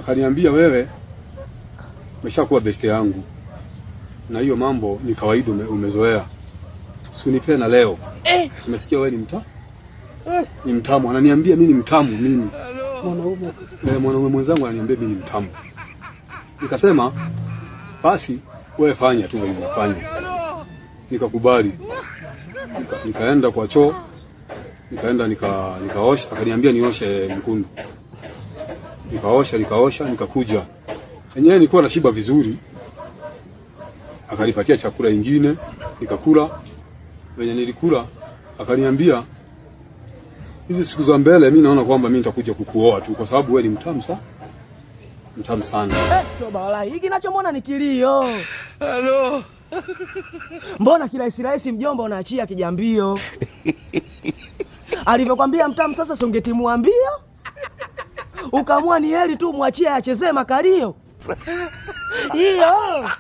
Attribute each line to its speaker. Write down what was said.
Speaker 1: Akaniambia wewe umeshakuwa besti yangu, na hiyo mambo ni kawaida, umezoea. Usinipe na leo. Umesikia wewe ni mtamu? Ni mtamu. Ananiambia mimi ni mtamu mimi. Mwanaume mwenzangu ananiambia mimi ni mtamu. Nikasema basi wewe fanya tu vile unafanya. Nikakubali. Nikaenda kwa choo. Nikaosha, akaniambia nioshe mkundu. Nikaosha, nikakuja. Yenyewe nilikuwa nashiba vizuri. Akanipatia chakula ingine, nikakula. Wenye nilikula, akaniambia hizi siku za mbele mimi naona kwamba mimi nitakuja kukuoa tu kwa sababu wewe ni mtamu sana. Mtamu sana.
Speaker 2: Toba wallahi, hiki ninachomwona ni kilio. Hello. Mbona kirahisi mjomba unaachia kijambio? Alivyokuambia mtamu sasa si ungetimua mbio? Ukamua ni heri tu muachie achezee makalio. Hiyo.